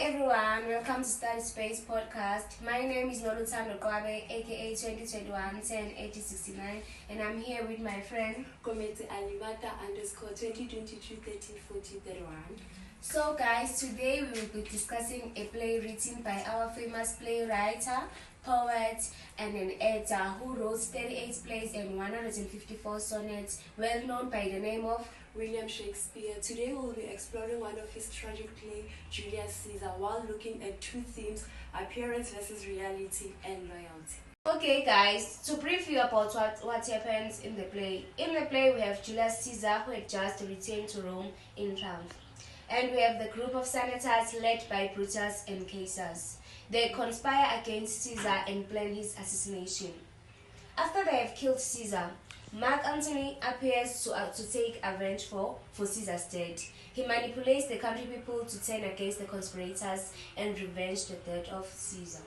everyone, welcome to Study Space Podcast. My name is Noluthando, aka 2021 10 80 69, and I'm here with my friend Alimata _2022 13 40 31. So guys, today we will be discussing a play written by our famous playwright, poet, and an editor who wrote 38 plays and 154 sonnets, well known by the name of William Shakespeare. Today we will be exploring one of his tragic plays, Julius Caesar, while looking at two themes: appearance versus reality and loyalty. Okay guys, to brief you about what happens in the play. In the play we have Julius Caesar, who had just returned to Rome in triumph. And we have the group of senators led by Brutus and Caesar. They conspire against Caesar and plan his assassination. After they have killed Caesar, Mark Antony appears to take revenge for Caesar's death. He manipulates the country people to turn against the conspirators and revenge the death of Caesar.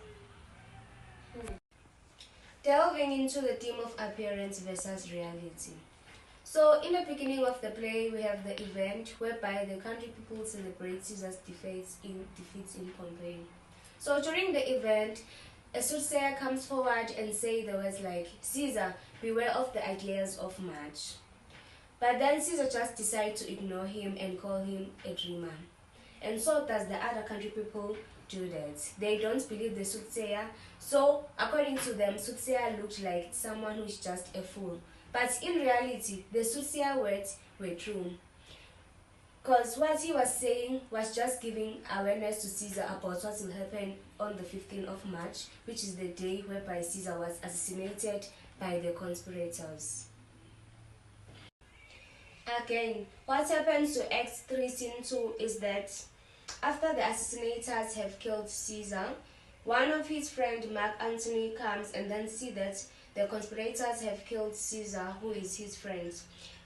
Delving into the theme of appearance versus reality. So, in the beginning of the play, we have the event whereby the country people celebrate Caesar's defeats in Pompeii. So, during the event, a soothsayer comes forward and says the words like, "Caesar, beware of the ideas of March." But then Caesar just decides to ignore him and call him a dreamer. And so does the other country people do that. They don't believe the soothsayer. So, according to them, soothsayer looked like someone who is just a fool. But in reality, the soothsayer words were true. Because what he was saying was just giving awareness to Caesar about what will happen on the 15th of March, which is the day whereby Caesar was assassinated by the conspirators. Again, what happens to Acts 3 Scene 2 is that after the assassinators have killed Caesar, one of his friends, Mark Antony, comes and then sees that the conspirators have killed Caesar, who is his friend.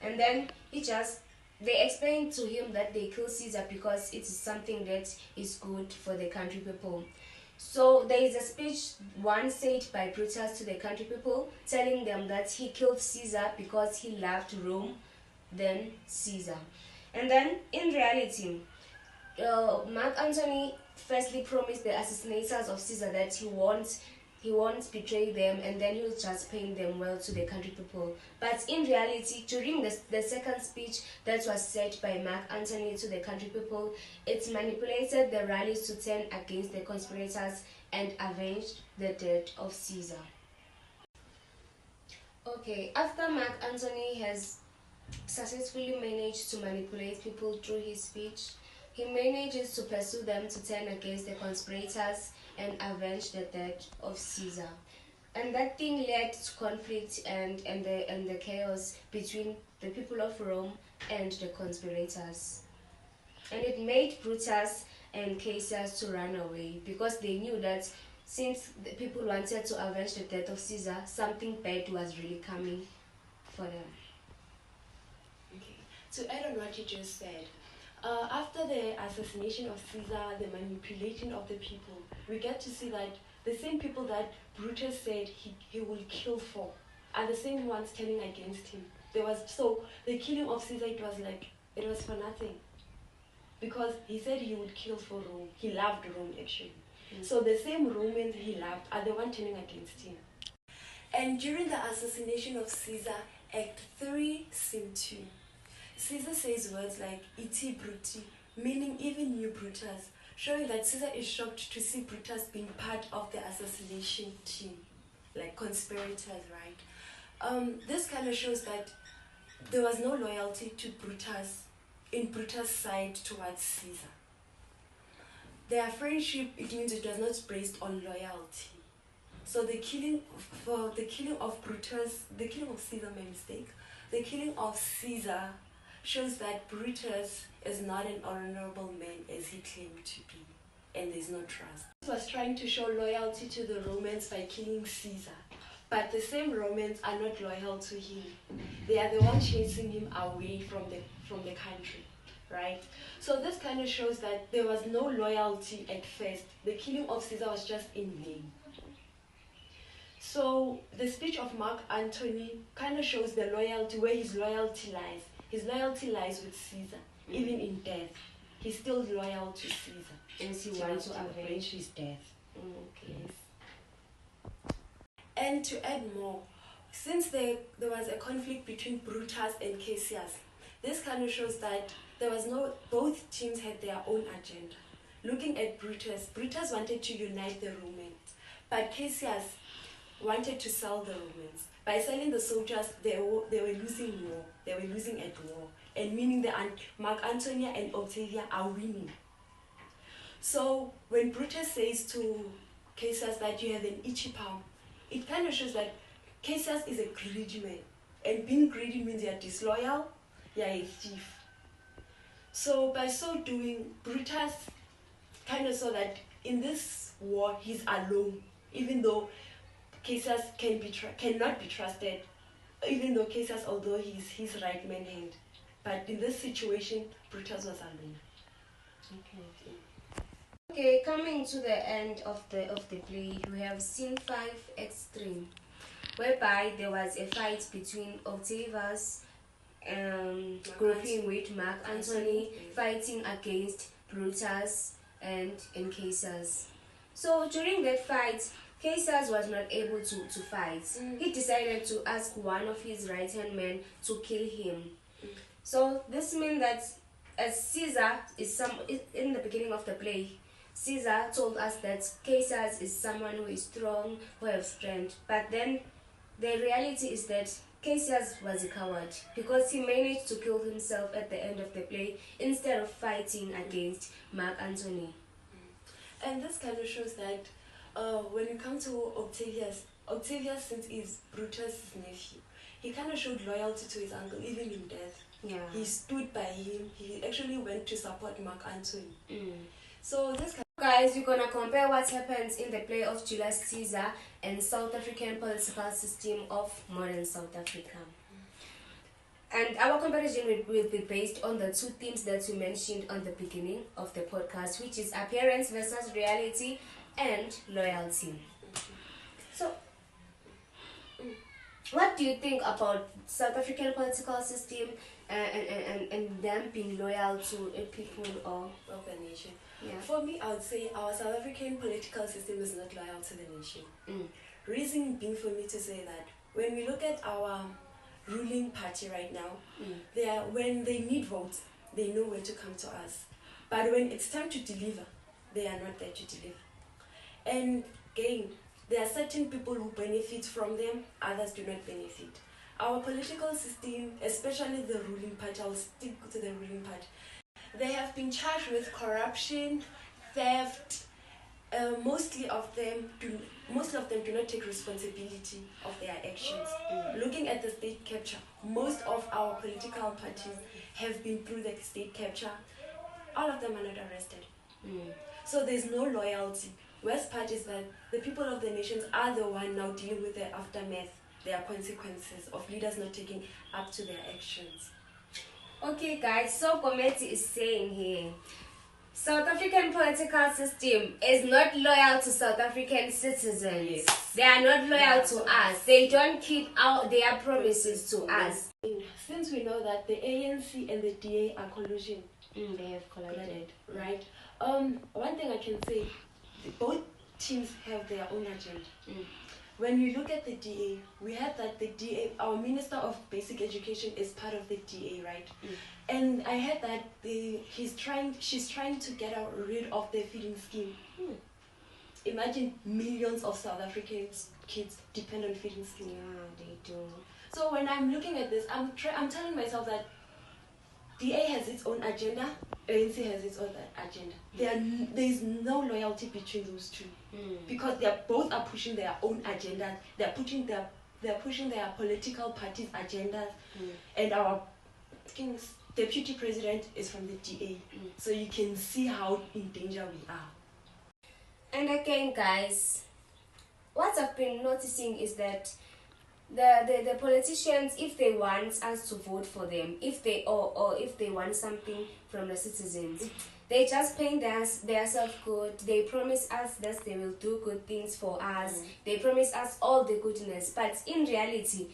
And then they explain to him that they killed Caesar because it is something that is good for the country people. So there is a speech once said by Brutus to the country people, telling them that he killed Caesar because he loved Rome than Caesar. And then in reality, Mark Antony firstly promised the assassinators of Caesar that he won't betray them, and then he'll just paint them well to the country people. But in reality, during the second speech that was said by Mark Antony to the country people, it manipulated the rallies to turn against the conspirators and avenge the death of Caesar. Okay, after Mark Antony has successfully managed to manipulate people through his speech, he manages to pursue them to turn against the conspirators and avenge the death of Caesar. And that thing led to conflict and the chaos between the people of Rome and the conspirators. And it made Brutus and Caesar to run away because they knew that since the people wanted to avenge the death of Caesar, something bad was really coming for them. Okay, to add on what you just said, after the assassination of Caesar, the manipulation of the people, we get to see that the same people that Brutus said he will kill for are the same ones turning against him. The killing of Caesar, it was for nothing, because he said he would kill for Rome. He loved Rome actually. So the same Romans he loved are the ones turning against him. And during the assassination of Caesar, Act 3 Scene 2. Caesar says words like "iti bruti," meaning even you Brutus, showing that Caesar is shocked to see Brutus being part of the assassination team, like conspirators, right? This kind of shows that there was no loyalty to Brutus, in Brutus' side towards Caesar. Their friendship, it means it was not based on loyalty. So the killing of Caesar, my mistake, the killing of Caesar shows that Brutus is not an honorable man as he claimed to be, and there's no trust. He was trying to show loyalty to the Romans by killing Caesar, but the same Romans are not loyal to him. They are the ones chasing him away from the country, right? So this kind of shows that there was no loyalty at first. The killing of Caesar was just in name. So the speech of Mark Antony kind of shows the loyalty, where his loyalty lies. His loyalty lies with Caesar, even in death. he's still loyal to Caesar. And he wants to avenge his death. Okay. Yes. And to add more, since there was a conflict between Brutus and Cassius, this kind of shows that both teams had their own agenda. Looking at Brutus wanted to unite the Romans, but Cassius wanted to sell the Romans. By selling the soldiers, they were losing war. They were losing at war, and meaning Mark Antonia and Octavia are winning. So when Brutus says to Cassius that you have an itchy palm, it kind of shows that Cassius is a greedy man, and being greedy means you're disloyal, you're a thief. So by so doing, Brutus kind of saw that in this war he's alone, even though Cassius cannot be trusted, even though Cassius, although he's his right man hand. But in this situation, Brutus was alone. Okay, coming to the end of the play, we have scene 5 extreme, whereby there was a fight between Octavius grouping with Mark Antony fighting against Brutus and Caesar. So during that fight, Caesar was not able to fight. He decided to ask one of his right-hand men to kill him. So this means that as Caesar is in the beginning of the play, Caesar told us that Caesar is someone who is strong, who has strength. But then the reality is that Caesar was a coward because he managed to kill himself at the end of the play instead of fighting against Mark Antony. And this kind of shows that when you come to Octavius, since he's Brutus' nephew, he kind of showed loyalty to his uncle even in death. Yeah. He stood by him. He actually went to support Mark Antony. So this guys, we're gonna compare what happens in the play of Julius Caesar and South African political system of modern South Africa. And our comparison will be based on the two themes that we mentioned on the beginning of the podcast, which is appearance versus reality and loyalty. So, what do you think about South African political system and them being loyal to a people or of the nation? Yeah. For me, I would say our South African political system is not loyal to the nation. Reason being for me to say that, when we look at our ruling party right now, when they need votes, they know where to come to us. But when it's time to deliver, they are not there to deliver. And again, there are certain people who benefit from them, others do not benefit. Our political system, especially the ruling party, I'll stick to the ruling party, they have been charged with corruption, theft. Most of them do not take responsibility of their actions. Looking at the state capture, most of our political parties have been through the state capture. All of them are not arrested. So there's no loyalty. Worst part is that the people of the nations are the one now dealing with the aftermath, their consequences of leaders not taking up to their actions. Okay guys, so Gometi is saying here, South African political system is not loyal to South African citizens. Yes. They are not loyal to us. They don't keep out their promises to us. Since we know that the ANC and the DA are collusion, They have collided, right? One thing I can say, both teams have their own agenda. When we look at the DA, we had that the DA, our Minister of Basic Education is part of the DA, right? And I heard that she's trying to get rid of the feeding scheme. Imagine millions of South African kids depend on feeding scheme. Yeah, they do. So when I'm looking at this, I'm telling myself that DA has its own agenda, ANC has its own agenda. There is no loyalty between those two, because they are both are pushing their own agendas. They're pushing their political parties' agendas, and our deputy president is from the DA. So you can see how in danger we are. And again, guys, what I've been noticing is that the politicians, if they want us to vote for them, if they want something from the citizens, they just paint themselves good. They promise us that they will do good things for us. They promise us all the goodness, but in reality,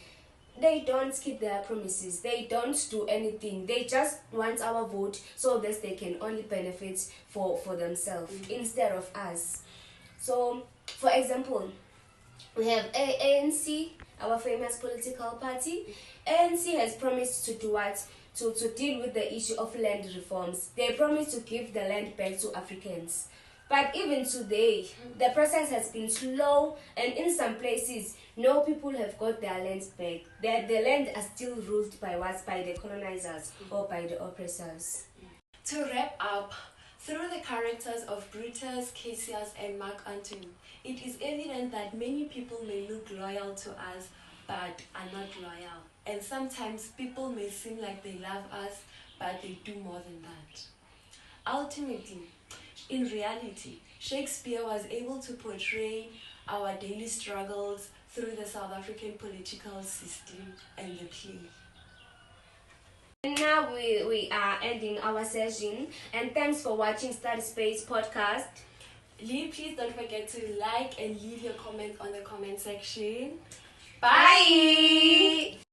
they don't keep their promises. They don't do anything. They just want our vote so that they can only benefit for themselves instead of us. So, for example, we have ANC, our famous political party. ANC has promised to do what? To deal with the issue of land reforms. They promised to give the land back to Africans. But even today, the process has been slow, and in some places, no people have got their lands back. The land are still ruled by what? By the colonizers or by the oppressors. To wrap up, through the characters of Brutus, Cassius, and Mark Antony, it is evident that many people may look loyal to us but are not loyal. And sometimes people may seem like they love us, but they do more than that. Ultimately, in reality, Shakespeare was able to portray our daily struggles through the South African political system and the play. And now we are ending our session, and thanks for watching Study Space podcast. Please don't forget to like and leave your comments on the comment section. Bye.